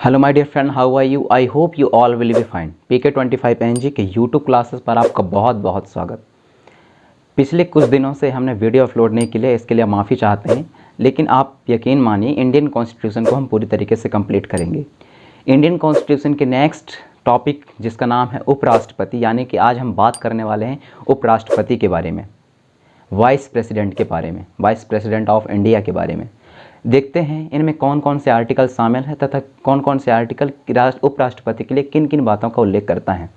Hello my dear friend, how are you? I hope you all will be fine. PK25 PNG के YouTube classes पर आपका बहुत बहुत स्वागत। पिछले कुछ दिनों से हमने वीडियो अपलोड नहीं किया, इसके लिए माफ़ी चाहते हैं, लेकिन आप यकीन मानिए इंडियन कॉन्स्टिट्यूशन को हम पूरी तरीके से कंप्लीट करेंगे। इंडियन कॉन्स्टिट्यूशन के नेक्स्ट टॉपिक जिसका नाम है उपराष्ट्रपति, यानी कि आज हम बात करने वाले हैं उपराष्ट्रपति के बारे में, वाइस प्रेसिडेंट के बारे में, वाइस प्रेसिडेंट ऑफ इंडिया के बारे में। देखते हैं इनमें कौन कौन से आर्टिकल शामिल हैं तथा कौन कौन से आर्टिकल उपराष्ट्रपति के लिए किन किन बातों का उल्लेख करता है।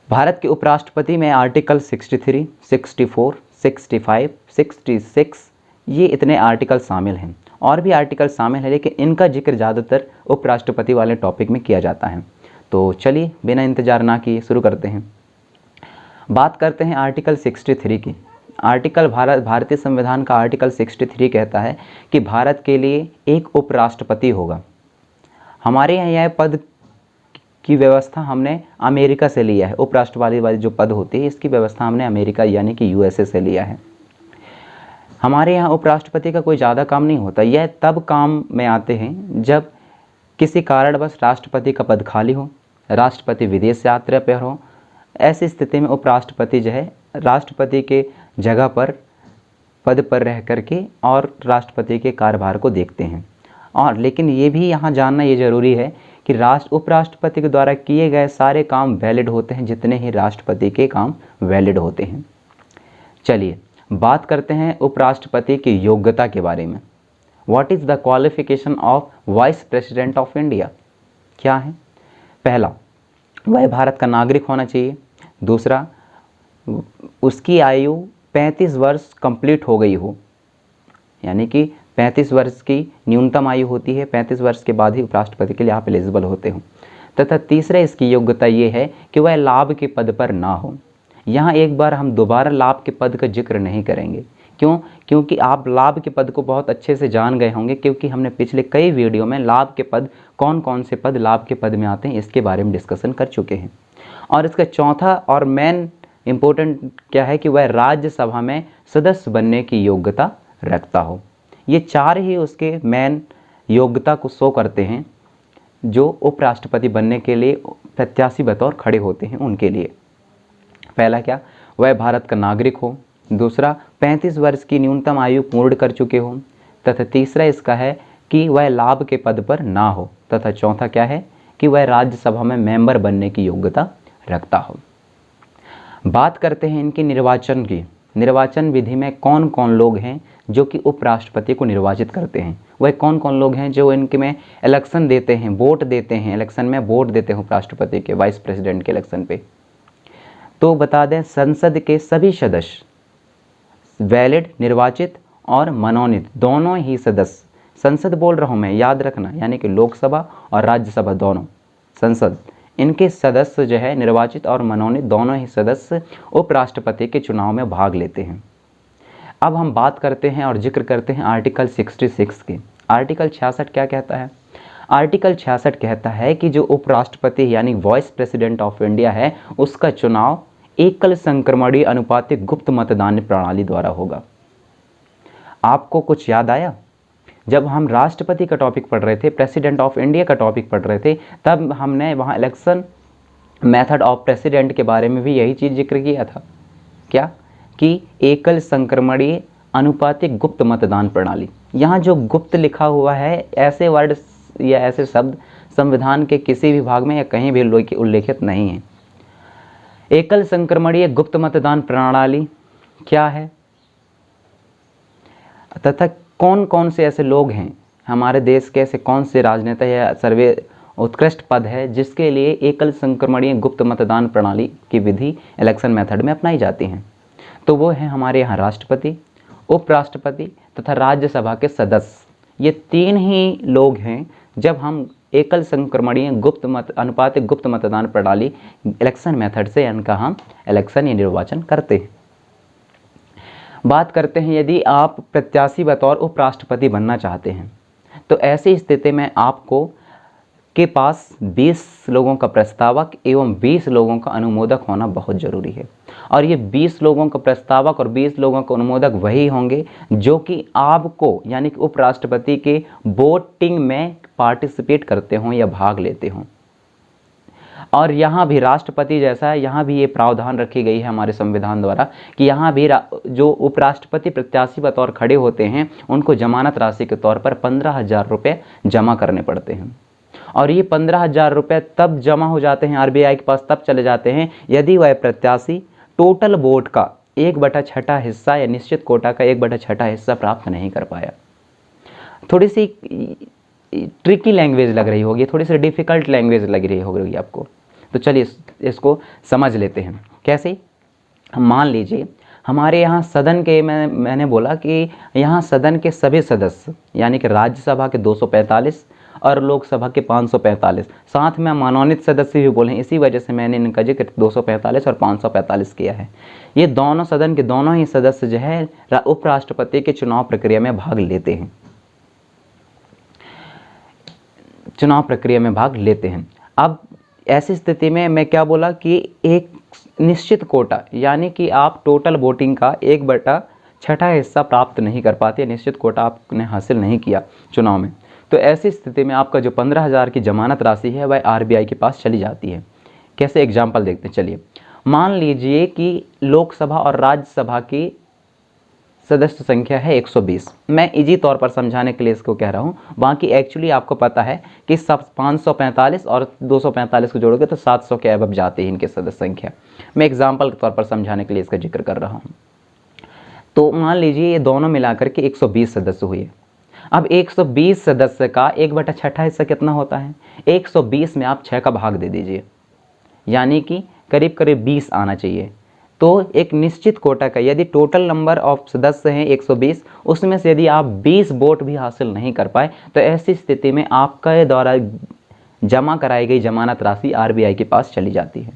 भारत के उपराष्ट्रपति में आर्टिकल 63, 64, 65, 66 ये इतने आर्टिकल शामिल हैं। और भी आर्टिकल शामिल हैं, लेकिन इनका जिक्र ज़्यादातर उपराष्ट्रपति वाले टॉपिक में किया जाता है। तो चलिए बिना इंतज़ार ना किए शुरू करते हैं। बात करते हैं आर्टिकल 63 की। भारतीय संविधान का आर्टिकल 63 कहता है कि भारत के लिए एक उपराष्ट्रपति होगा। हमारे यहाँ यह पद की व्यवस्था हमने अमेरिका से लिया है। उपराष्ट्रपति वाली जो पद होती है इसकी व्यवस्था हमने अमेरिका यानी कि USA से लिया है। हमारे यहाँ उपराष्ट्रपति का कोई ज़्यादा काम नहीं होता। यह तब काम में आते हैं जब किसी कारणवश राष्ट्रपति का पद खाली हो, राष्ट्रपति विदेश यात्रा पर हो। ऐसी स्थिति में उपराष्ट्रपति जो है राष्ट्रपति के जगह पर पद पर रह करके और राष्ट्रपति के कार्यभार को देखते हैं। और लेकिन ये भी यहाँ जानना ये ज़रूरी है कि उपराष्ट्रपति के द्वारा किए गए सारे काम वैलिड होते हैं जितने ही राष्ट्रपति के काम वैलिड होते हैं। चलिए बात करते हैं उपराष्ट्रपति की योग्यता के बारे में। What is the qualification of vice president of India? क्या है? पहला, वह भारत का नागरिक होना चाहिए। दूसरा, उसकी आयु 35 वर्ष कंप्लीट हो गई हो, यानी कि 35 वर्ष की न्यूनतम आयु होती है। 35 वर्ष के बाद ही उपराष्ट्रपति के लिए आप एलिजिबल होते हो। तथा तीसरा इसकी योग्यता ये है कि वह लाभ के पद पर ना हो। यहाँ एक बार हम दोबारा लाभ के पद का जिक्र नहीं करेंगे। क्यों? क्योंकि आप लाभ के पद को बहुत अच्छे से जान गए होंगे, क्योंकि हमने पिछले कई वीडियो में लाभ के पद, कौन कौन से पद लाभ के पद में आते हैं, इसके बारे में डिस्कशन कर चुके हैं। और इसका चौथा और मेन इम्पोर्टेंट क्या है कि वह राज्यसभा में सदस्य बनने की योग्यता रखता हो। ये चार ही उसके मेन योग्यता को शो करते हैं जो उपराष्ट्रपति बनने के लिए प्रत्याशी बतौर खड़े होते हैं उनके लिए। पहला क्या? वह भारत का नागरिक हो। दूसरा, 35 वर्ष की न्यूनतम आयु पूर्ण कर चुके हो। तथा तीसरा इसका है कि वह लाभ के पद पर ना हो। तथा चौथा क्या है कि वह राज्यसभा में मेंबर बनने की योग्यता रखता हो। बात करते हैं इनकी निर्वाचन की। निर्वाचन विधि में कौन कौन लोग हैं जो कि उपराष्ट्रपति को निर्वाचित करते हैं? वह कौन कौन लोग हैं जो इनके में इलेक्शन देते हैं, वोट देते हैं, इलेक्शन में वोट देते हैं उपराष्ट्रपति के, वाइस प्रेसिडेंट के इलेक्शन पे? तो बता दें, संसद के सभी सदस्य वैलिड, निर्वाचित और मनोनीत दोनों ही सदस्य, संसद बोल रहा हूँ मैं, याद रखना, यानी कि लोकसभा और राज्यसभा दोनों, संसद, इनके सदस्य जो है निर्वाचित और मनोनीत दोनों ही सदस्य उपराष्ट्रपति के चुनाव में भाग लेते हैं। अब हम बात करते हैं और जिक्र करते हैं आर्टिकल 66 के। आर्टिकल 66 क्या कहता है? आर्टिकल 66 कहता है कि जो उपराष्ट्रपति यानी वाइस प्रेसिडेंट ऑफ इंडिया है उसका चुनाव एकल संक्रमणीय अनुपातिक गुप्त मतदान प्रणाली द्वारा होगा। आपको कुछ याद आया? जब हम राष्ट्रपति का टॉपिक पढ़ रहे थे, प्रेसिडेंट ऑफ इंडिया का टॉपिक पढ़ रहे थे, तब हमने वहाँ इलेक्शन मेथड ऑफ प्रेसिडेंट के बारे में भी यही चीज़ जिक्र किया था। क्या? कि एकल संक्रमणीय अनुपातिक गुप्त मतदान प्रणाली। यहाँ जो गुप्त लिखा हुआ है, ऐसे वर्ड या ऐसे शब्द संविधान के किसी भी भाग में या कहीं भी उल्लेखित नहीं है। एकल संक्रमणीय गुप्त मतदान प्रणाली क्या है तथा कौन कौन से ऐसे लोग हैं हमारे देश के, ऐसे कौन से राजनेता या सर्वे उत्कृष्ट पद है जिसके लिए एकल संक्रमणीय गुप्त मतदान प्रणाली की विधि इलेक्शन मेथड में अपनाई जाती है? तो वो है हमारे यहाँ राष्ट्रपति, उपराष्ट्रपति तथा राज्यसभा के सदस्य। ये तीन ही लोग हैं जब हम एकल संक्रमणीय अनुपातिक गुप्त मतदान प्रणाली इलेक्शन मेथड से इनका हम इलेक्शन या निर्वाचन करते हैं। बात करते हैं यदि आप प्रत्याशी बतौर उपराष्ट्रपति बनना चाहते हैं तो ऐसी स्थिति में आपको के पास 20 लोगों का प्रस्तावक एवं 20 लोगों का अनुमोदक होना बहुत ज़रूरी है। और ये 20 लोगों का प्रस्तावक और 20 लोगों का अनुमोदक वही होंगे जो कि आपको यानी कि उपराष्ट्रपति के वोटिंग में पार्टिसिपेट करते हों या भाग लेते हों। और यहाँ भी राष्ट्रपति जैसा है, यहाँ भी ये प्रावधान रखी गई है हमारे संविधान द्वारा कि यहाँ भी जो उपराष्ट्रपति प्रत्याशी बतौर खड़े होते हैं उनको जमानत राशि के तौर पर 15,000 रुपये जमा करने पड़ते हैं। और ये 15,000 रुपये तब जमा हो जाते हैं आरबीआई के पास, तब चले जाते हैं यदि वह प्रत्याशी टोटल वोट का 1/6 हिस्सा या निश्चित कोटा का 1/6 हिस्सा प्राप्त नहीं कर पाया। थोड़ी सी ट्रिकी लैंग्वेज लग रही होगी, थोड़ी सी डिफ़िकल्ट लैंग्वेज लग रही होगी आपको, तो चलिए इसको समझ लेते हैं। कैसे? मान लीजिए हमारे यहाँ सदन के मैंने बोला कि यहाँ सदन के सभी सदस्य यानी कि राज्यसभा के 245 और लोकसभा के 545, साथ में मनोनीत सदस्य भी बोले, इसी वजह से मैंने इनका जिक्र 245 और 545 किया है। ये दोनों सदन के दोनों ही सदस्य जो है उपराष्ट्रपति के चुनाव प्रक्रिया में भाग लेते हैं, चुनाव प्रक्रिया में भाग लेते हैं। अब ऐसी स्थिति में मैं क्या बोला कि एक निश्चित कोटा यानी कि आप टोटल वोटिंग का 1/6 हिस्सा प्राप्त नहीं कर पाते, निश्चित कोटा आपने हासिल नहीं किया चुनाव में, तो ऐसी स्थिति में आपका जो 15,000 की जमानत राशि है वह आरबीआई के पास चली जाती है। कैसे एग्जाम्पल देखते हैं, चलिए। मान लीजिए कि लोकसभा और राज्यसभा की सदस्य संख्या है 120। मैं इजी तौर पर समझाने के लिए इसको कह रहा हूँ, बाकी एक्चुअली आपको पता है कि सब 545 और 245 को जोड़ोगे तो 700 के अबव जाती है इनकी सदस्य संख्या। मैं एग्जाम्पल के तौर पर समझाने के लिए इसका जिक्र कर रहा हूँ। तो मान लीजिए ये दोनों मिलाकर के 120 सदस्य हुए। अब 120 सदस्य का 1/6 हिस्सा कितना होता है? 120 में आप 6 का भाग दे दीजिए, यानी कि करीब करीब 20 आना चाहिए। तो एक निश्चित कोटा का यदि टोटल नंबर ऑफ सदस्य हैं 120, उसमें से यदि आप 20 वोट भी हासिल नहीं कर पाए तो ऐसी स्थिति में आपके द्वारा जमा कराई गई जमानत राशि आरबीआई के पास चली जाती है।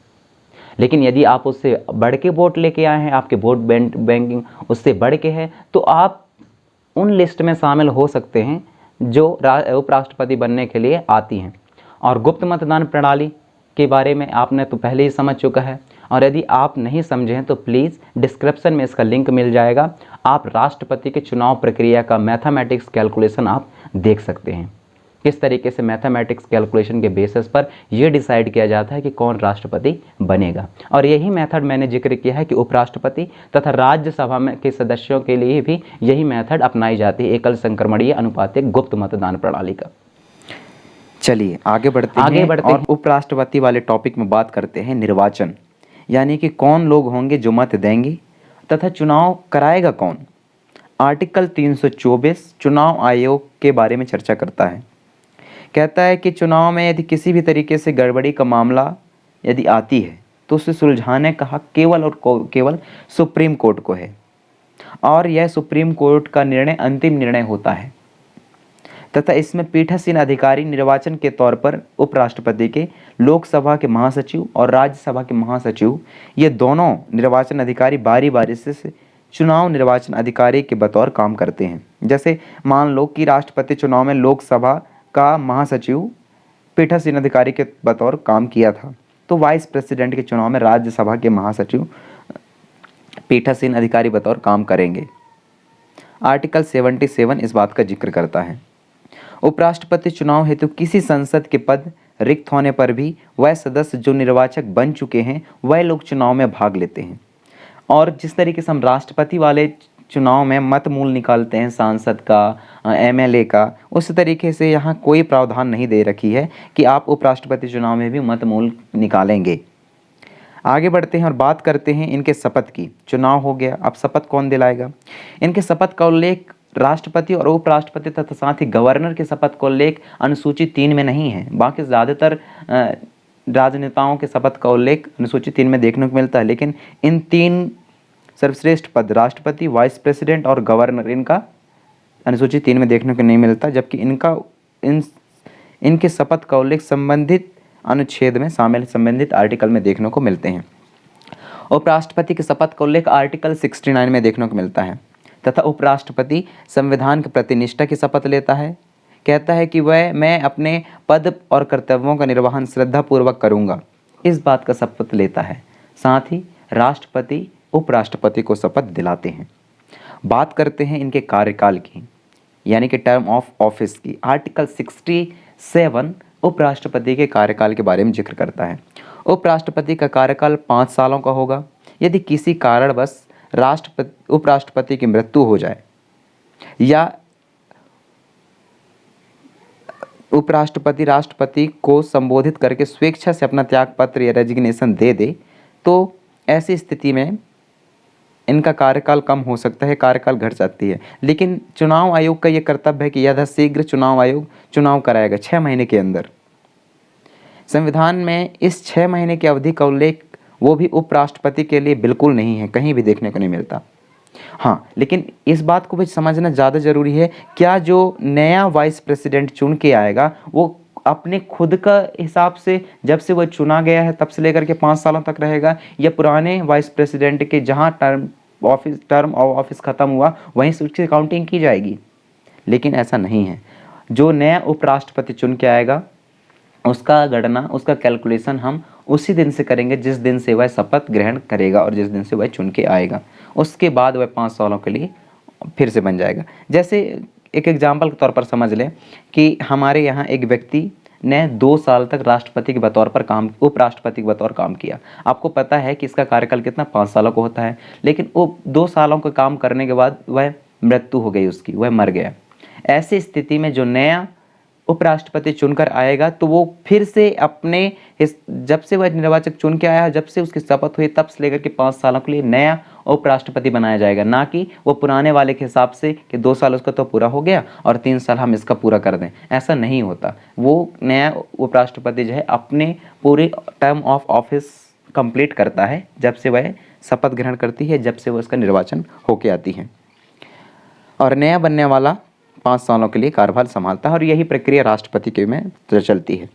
लेकिन यदि आप उससे बढ़ के वोट लेके आए हैं, आपके वोट बैंकिंग उससे बढ़ के है, तो आप उन लिस्ट में शामिल हो सकते हैं जो उपराष्ट्रपति बनने के लिए आती हैं। और गुप्त मतदान प्रणाली के बारे में आपने तो पहले ही समझ चुका है, और यदि आप नहीं समझे हैं तो प्लीज़ डिस्क्रिप्शन में इसका लिंक मिल जाएगा। आप राष्ट्रपति के चुनाव प्रक्रिया का मैथमेटिक्स कैलकुलेशन आप देख सकते हैं, किस तरीके से मैथमेटिक्स कैलकुलेशन के बेसिस पर यह डिसाइड किया जाता है कि कौन राष्ट्रपति बनेगा। और यही मेथड मैंने जिक्र किया है कि उपराष्ट्रपति तथा राज्यसभा में के सदस्यों के लिए भी यही मेथड अपनाई जाती है, एकल संक्रमणीय अनुपातिक गुप्त मतदान प्रणाली का। चलिए आगे बढ़ते हैं और उपराष्ट्रपति वाले टॉपिक में बात करते हैं निर्वाचन, यानी कि कौन लोग होंगे जो मत देंगे तथा चुनाव कराएगा कौन। आर्टिकल 324 चुनाव आयोग के बारे में चर्चा करता है। कहता है कि चुनाव में यदि किसी भी तरीके से गड़बड़ी का मामला यदि आती है तो उसे सुलझाने का हक केवल और केवल सुप्रीम कोर्ट को है, और यह सुप्रीम कोर्ट का निर्णय अंतिम निर्णय होता है तथा इसमें पीठासीन अधिकारी निर्वाचन के तौर पर उपराष्ट्रपति के, लोकसभा के महासचिव और राज्यसभा के महासचिव, ये दोनों निर्वाचन अधिकारी बारी बारी से चुनाव निर्वाचन अधिकारी के बतौर काम करते हैं। जैसे मान लो कि राष्ट्रपति चुनाव में लोकसभा का महासचिव पीठासीन अधिकारी के बतौर काम किया था, तो वाइस प्रेसिडेंट के चुनाव में राज्यसभा के महासचिव पीठासीन अधिकारी बतौर काम करेंगे। आर्टिकल 77 इस बात का जिक्र करता है। उपराष्ट्रपति चुनाव हेतु किसी संसद के पद रिक्त होने पर भी वह सदस्य जो निर्वाचक बन चुके हैं वह लोग चुनाव में भाग लेते हैं। और जिस तरीके से हम राष्ट्रपति वाले चुनाव में मत मूल निकालते हैं सांसद का, एमएलए का, उस तरीके से यहाँ कोई प्रावधान नहीं दे रखी है कि आप उपराष्ट्रपति चुनाव में भी मत मूल निकालेंगे। आगे बढ़ते हैं और बात करते हैं इनके शपथ की। चुनाव हो गया, अब शपथ कौन दिलाएगा। इनके शपथ का उल्लेख राष्ट्रपति और उपराष्ट्रपति तथा साथ ही गवर्नर के शपथ का उल्लेख अनुसूची 3 में नहीं है। बाकी ज़्यादातर राजनेताओं के शपथ का उल्लेख अनुसूची 3 में देखने को मिलता है, लेकिन इन 3 सर्वश्रेष्ठ पद राष्ट्रपति, वाइस प्रेसिडेंट और गवर्नर, इनका अनुसूची 3 में देखने को नहीं मिलता, जबकि इनके शपथ का उल्लेख संबंधित अनुच्छेद में शामिल संबंधित आर्टिकल में देखने को मिलते हैं। उपराष्ट्रपति के शपथ का उल्लेख आर्टिकल 69 में देखने को मिलता है तथा उपराष्ट्रपति संविधान के प्रति निष्ठा की शपथ लेता है। कहता है कि मैं अपने पद और कर्तव्यों का निर्वहन श्रद्धापूर्वक करूँगा, इस बात का शपथ लेता है। साथ ही राष्ट्रपति उपराष्ट्रपति को शपथ दिलाते हैं। बात करते हैं इनके कार्यकाल की, यानी कि टर्म ऑफ ऑफिस की। आर्टिकल 67 उपराष्ट्रपति के कार्यकाल के बारे में जिक्र करता है। उपराष्ट्रपति का कार्यकाल 5 सालों का होगा। यदि किसी कारणवश उपराष्ट्रपति की मृत्यु हो जाए या उपराष्ट्रपति राष्ट्रपति को संबोधित करके स्वेच्छा से अपना त्यागपत्र या रेजिग्नेशन दे दे, तो ऐसी स्थिति में इनका कार्यकाल कम हो सकता है, कार्यकाल घट सकती है। लेकिन चुनाव आयोग का ये कर्तव्य है कि यथाशीघ्र चुनाव आयोग चुनाव कराएगा 6 महीने के अंदर। संविधान में इस 6 महीने की अवधि का उल्लेख वो भी उपराष्ट्रपति के लिए बिल्कुल नहीं है, कहीं भी देखने को नहीं मिलता। हाँ, लेकिन इस बात को भी समझना ज़्यादा ज़रूरी है, क्या जो नया वाइस प्रेसिडेंट चुन के आएगा वो अपने खुद का हिसाब से जब से वो चुना गया है तब से लेकर के 5 सालों तक रहेगा, या पुराने वाइस प्रेसिडेंट के जहाँ टर्म ऑफ ऑफिस ख़त्म हुआ वहीं से उसकी काउंटिंग की जाएगी? लेकिन ऐसा नहीं है। जो नया उपराष्ट्रपति चुन के आएगा उसका गणना, उसका कैलकुलेशन हम उसी दिन से करेंगे जिस दिन से वह शपथ ग्रहण करेगा और जिस दिन से वह चुन के आएगा। उसके बाद वह 5 सालों के लिए फिर से बन जाएगा। जैसे एक एग्जाम्पल के तौर पर समझ लें कि हमारे यहाँ एक व्यक्ति ने 2 साल तक राष्ट्रपति के बतौर पर उपराष्ट्रपति के बतौर काम किया। आपको पता है कि इसका कार्यकाल कितना 5 सालों का होता है, लेकिन वो 2 सालों का काम करने के बाद वह मृत्यु हो गई उसकी, वह मर गया। ऐसी स्थिति में जो नया उपराष्ट्रपति चुनकर आएगा तो वो फिर से अपने जब से वह निर्वाचक चुन के आया, जब से उसकी शपथ हुई तब से लेकर के 5 सालों के लिए नया उपराष्ट्रपति बनाया जाएगा, ना कि वो पुराने वाले के हिसाब से कि 2 साल उसका तो पूरा हो गया और 3 साल हम इसका पूरा कर दें। ऐसा नहीं होता। वो नया उपराष्ट्रपति जो है अपने पूरे टर्म ऑफ ऑफिस कंप्लीट करता है जब से वह शपथ ग्रहण करती है, जब से वह उसका निर्वाचन होके आती है, और नया बनने वाला 5 सालों के लिए कार्यभार संभालता है। और यही प्रक्रिया राष्ट्रपति के में चलती है।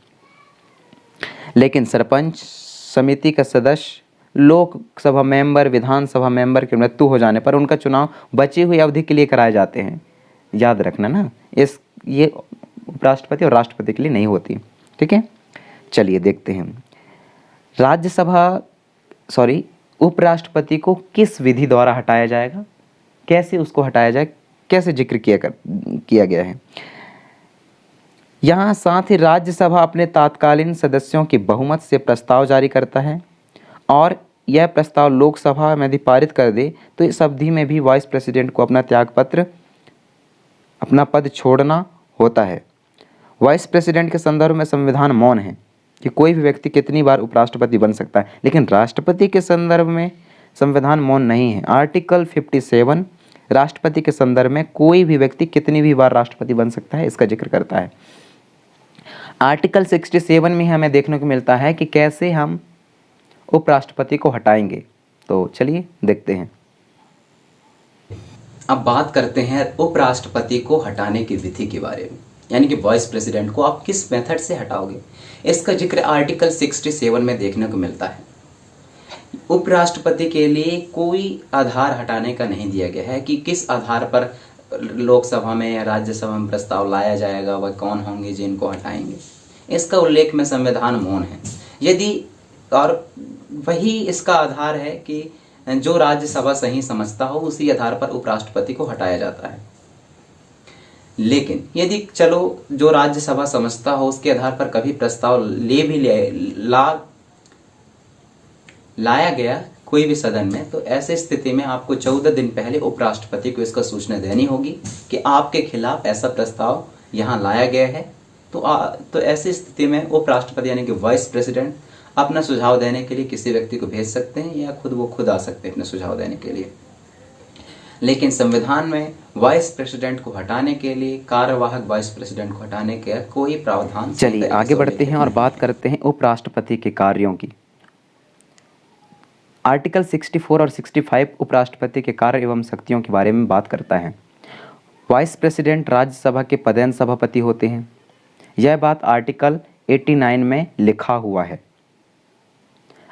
लेकिन सरपंच समिति का सदस्य, लोकसभा मेंबर, विधानसभा मेंबर की मृत्यु हो जाने पर उनका चुनाव बची हुई अवधि के लिए कराए जाते हैं। याद रखना ना, ये उपराष्ट्रपति और राष्ट्रपति के लिए नहीं होती। ठीक है, चलिए देखते हैं उपराष्ट्रपति को किस विधि द्वारा हटाया जाएगा, कैसे उसको हटाया जाए, कैसे जिक्र किया गया है। यहाँ साथ ही राज्यसभा अपने तात्कालीन सदस्यों की बहुमत से प्रस्ताव जारी करता है, और यह प्रस्ताव लोकसभा में यदि पारित कर दे तो इस अवधि में भी वाइस प्रेसिडेंट को अपना त्यागपत्र, अपना पद छोड़ना होता है। वाइस प्रेसिडेंट के संदर्भ में संविधान मौन है कि कोई भी व्यक्ति कितनी बार उपराष्ट्रपति बन सकता है, लेकिन राष्ट्रपति के संदर्भ में संविधान मौन नहीं है। आर्टिकल 57 राष्ट्रपति के संदर्भ में कोई भी व्यक्ति कितनी भी बार राष्ट्रपति बन सकता है इसका जिक्र करता है। आर्टिकल 67 में हमें देखने को मिलता है कि कैसे हम उपराष्ट्रपति को हटाएंगे। तो चलिए देखते हैं। अब बात करते हैं उपराष्ट्रपति को हटाने की विधि के बारे में, यानी कि वाइस प्रेसिडेंट को आप किस मेथड से हटाओगे। इसका जिक्र आर्टिकल 67 में देखने को मिलता है। उपराष्ट्रपति के लिए कोई आधार हटाने का नहीं दिया गया है कि किस आधार पर लोकसभा में या राज्यसभा में प्रस्ताव लाया जाएगा, वह कौन होंगे जिनको हटाएंगे। इसका उल्लेख में संविधान मौन है। यदि और वही इसका आधार है कि जो राज्यसभा सही समझता हो उसी आधार पर उपराष्ट्रपति को हटाया जाता है। लेकिन यदि चलो जो राज्यसभा समझता हो उसके आधार पर कभी प्रस्ताव लाया गया कोई भी सदन में, तो ऐसे स्थिति में आपको 14 दिन पहले उपराष्ट्रपति को इसका सूचना देनी होगी कि आपके खिलाफ ऐसा प्रस्ताव यहाँ लाया गया है। तो ऐसी स्थिति में उपराष्ट्रपति यानी कि वाइस प्रेसिडेंट अपना सुझाव देने के लिए किसी व्यक्ति को भेज सकते हैं या वो खुद आ सकते हैं अपने सुझाव देने के लिए। लेकिन संविधान में वाइस प्रेसिडेंट को हटाने के लिए, कार्यवाहक वाइस प्रेसिडेंट को हटाने का कोई प्रावधान। चलिए आगे बढ़ते हैं और बात करते हैं उपराष्ट्रपति के कार्यों की। आर्टिकल 64 और 65 उपराष्ट्रपति के कार्य एवं शक्तियों के बारे में बात करता है। वाइस प्रेसिडेंट राज्यसभा के पदेन सभापति होते हैं। यह बात आर्टिकल 89 में लिखा हुआ है।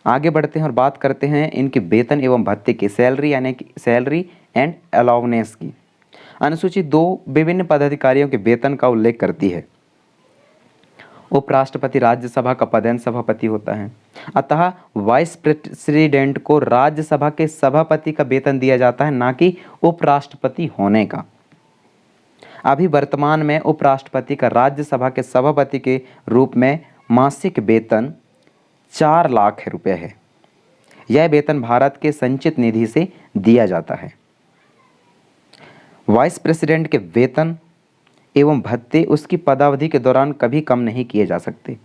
आगे बढ़ते हैं और बात करते हैं इनके वेतन एवं भत्ते की, सैलरी यानी कि सैलरी एंड अलाउनेस की। अनुसूची 2 विभिन्न पदाधिकारियों के वेतन का उल्लेख करती है। उपराष्ट्रपति राज्यसभा का पदेन सभापति होता है। अतः वाइस प्रेसिडेंट को राज्यसभा के सभापति का वेतन दिया जाता है, ना कि उपराष्ट्रपति होने का। अभी वर्तमान में उपराष्ट्रपति का राज्यसभा के सभापति के रूप में मासिक वेतन 4 लाख रुपए है। यह वेतन भारत के संचित निधि से दिया जाता है। वाइस प्रेसिडेंट के वेतन एवं भत्ते उसकी पदावधि के दौरान कभी कम नहीं किए जा सकते।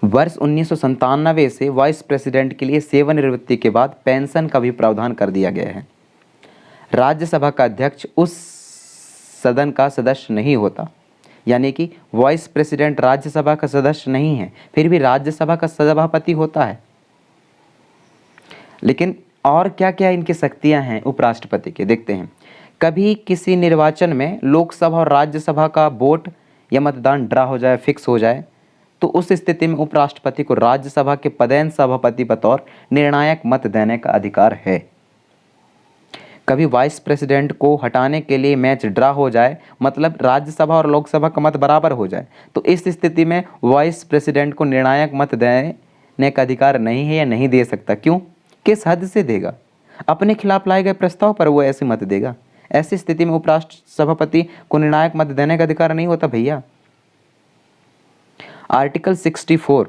वर्ष 1997 से वाइस प्रेसिडेंट के लिए सेवानिवृत्ति के बाद पेंशन का भी प्रावधान कर दिया गया है। राज्यसभा का अध्यक्ष उस सदन का सदस्य नहीं होता, यानी कि वाइस प्रेसिडेंट राज्यसभा का सदस्य नहीं है, फिर भी राज्यसभा का सभापति होता है। लेकिन और क्या क्या इनकी शक्तियां हैं उपराष्ट्रपति के, देखते हैं। कभी किसी निर्वाचन में लोकसभा और राज्यसभा का वोट या मतदान ड्रा हो जाए, फिक्स हो जाए, तो उस स्थिति में उपराष्ट्रपति को राज्यसभा के पदेन सभापति बतौर निर्णायक मत देने का अधिकार है। कभी वाइस प्रेसिडेंट को हटाने के लिए मैच ड्रा हो जाए, मतलब राज्यसभा और लोकसभा का मत बराबर हो जाए, तो इस स्थिति में वाइस प्रेसिडेंट को निर्णायक मत देने का अधिकार नहीं है या नहीं दे सकता। क्यों? किस हद से देगा? अपने खिलाफ लाए गए प्रस्ताव पर वो ऐसे मत देगा। ऐसी स्थिति में उपराष्ट्र सभापति को निर्णायक मत देने का अधिकार नहीं होता भैया। आर्टिकल 64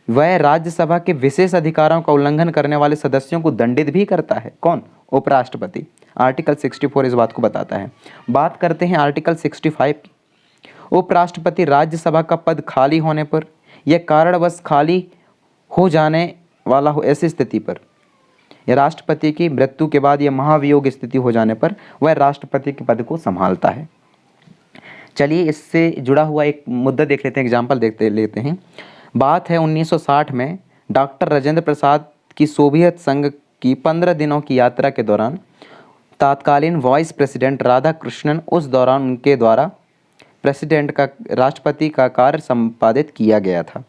वह राज्यसभा के विशेष अधिकारों का उल्लंघन करने वाले सदस्यों को दंडित भी करता है। कौन? उपराष्ट्रपति। आर्टिकल 64 इस बात को बताता है। बात करते हैं आर्टिकल 65 की। उपराष्ट्रपति राज्यसभा का पद खाली होने पर या कारणवश खाली हो जाने वाला हो, ऐसी स्थिति पर, या राष्ट्रपति की मृत्यु के बाद या महावियोग स्थिति हो जाने पर वह राष्ट्रपति के पद को संभालता है। चलिए इससे जुड़ा हुआ एक मुद्दा देख लेते हैं, एग्जाम्पल लेते हैं। बात है 1960 में डॉक्टर राजेंद्र प्रसाद की सोवियत संघ की 15 दिनों की यात्रा के दौरान तत्कालीन वाइस प्रेसिडेंट राधाकृष्णन, उस दौरान उनके द्वारा राष्ट्रपति का कार्य संपादित किया गया था।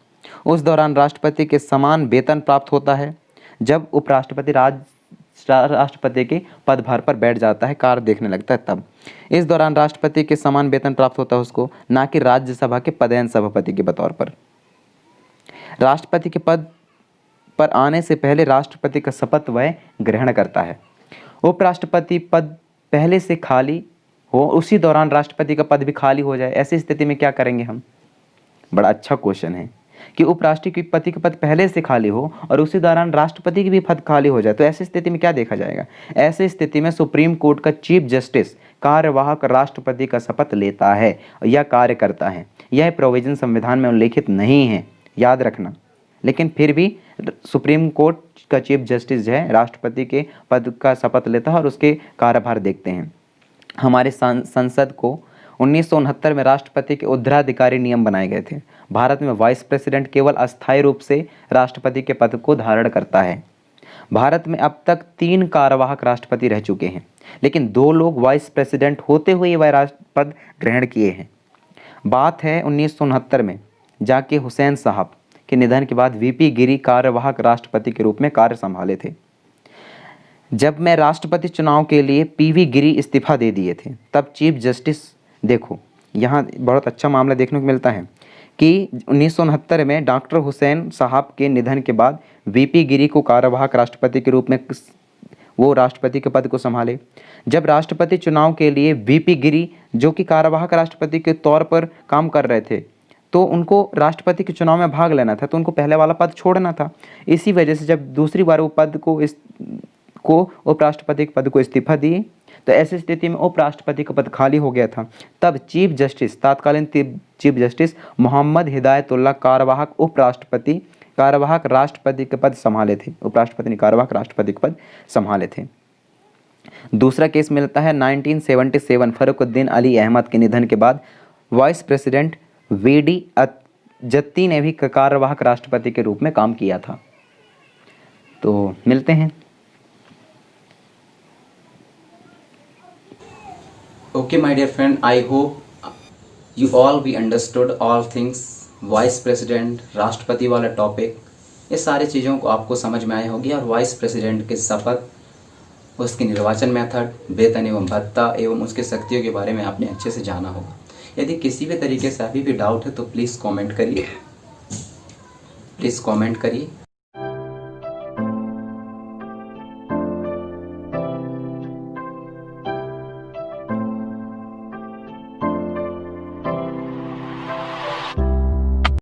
उस दौरान राष्ट्रपति के समान वेतन प्राप्त होता है। जब उपराष्ट्रपति राष्ट्रपति के पदभार पर बैठ जाता है, कार्य देखने लगता है, तब इस दौरान राष्ट्रपति के समान वेतन प्राप्त होता है उसको, ना कि राज्यसभा के पदेन सभापति के बतौर पर। राष्ट्रपति के पद पर आने से पहले राष्ट्रपति का शपथ वह ग्रहण करता है। उपराष्ट्रपति पद पहले से खाली हो, उसी दौरान राष्ट्रपति का पद भी खाली हो जाए, ऐसी स्थिति में क्या करेंगे हम? बड़ा अच्छा क्वेश्चन है कि उपराष्ट्रपति का पद पहले से खाली हो और उसी दौरान राष्ट्रपति की भी पद खाली हो जाए, तो ऐसी स्थिति में क्या देखा जाएगा? ऐसी स्थिति में सुप्रीम कोर्ट का चीफ जस्टिस कार्यवाहक राष्ट्रपति का शपथ लेता है या कार्य करता है। यह प्रोविजन संविधान में उल्लेखित नहीं है, याद रखना, लेकिन फिर भी सुप्रीम कोर्ट का चीफ जस्टिस जो है राष्ट्रपति के पद का शपथ लेता है और उसके कार्यभार देखते हैं। हमारे संसद को 1969 में राष्ट्रपति के उत्तराधिकारी नियम बनाए गए थे। भारत में वाइस प्रेसिडेंट केवल अस्थायी रूप से राष्ट्रपति के पद को धारण करता है। भारत में अब तक 3 कार्यवाहक राष्ट्रपति रह चुके हैं, लेकिन 2 लोग वाइस प्रेसिडेंट होते हुए वह पद ग्रहण किए हैं। बात है 1969 में जाकिर हुसैन साहब के निधन के बाद वीपी गिरी कार्यवाहक राष्ट्रपति के रूप में कार्य संभाले थे। जब मैं राष्ट्रपति चुनाव के लिए पीवी गिरी इस्तीफा दे दिए थे, तब चीफ जस्टिस, देखो यहाँ बहुत अच्छा मामला देखने को मिलता है कि 1969 में डॉक्टर हुसैन साहब के निधन के बाद वीपी गिरी को कार्यवाहक राष्ट्रपति के रूप में वो राष्ट्रपति के पद को संभाले। जब राष्ट्रपति चुनाव के लिए वीपी गिरी जो कि कार्यवाहक राष्ट्रपति के तौर पर काम कर रहे थे, तो उनको राष्ट्रपति के चुनाव में भाग लेना था, तो उनको पहले वाला पद छोड़ना था। इसी वजह से जब दूसरी बार वो पद को उपराष्ट्रपति के पद को इस्तीफा दिए, तो ऐसी स्थिति में उपराष्ट्रपति का पद खाली हो गया था। तब चीफ जस्टिस, तत्कालीन चीफ जस्टिस मोहम्मद हिदायतुल्लाह कार्यवाहक राष्ट्रपति के पद संभाले थे। उपराष्ट्रपति ने कार्यवाहक राष्ट्रपति के पद संभाले थे। दूसरा केस मिलता है 1977 फरुखुद्दीन अली अहमद के निधन के बाद वाइस प्रेसिडेंट वीडी जत्ती ने भी कार्यवाहक राष्ट्रपति के रूप में काम किया था। तो मिलते हैं। Okay, my dear friend, I hope you all be understood all things vice president, राष्ट्रपति वाला टॉपिक, ये सारी चीज़ों को आपको समझ में आई होगी। और वाइस प्रेसिडेंट के शपथ, उसकी निर्वाचन मेथड, वेतन एवं भत्ता एवं उसके शक्तियों के बारे में आपने अच्छे से जाना होगा। यदि किसी भी तरीके से अभी भी डाउट है तो प्लीज़ कमेंट करिए, प्लीज़ कमेंट करिए।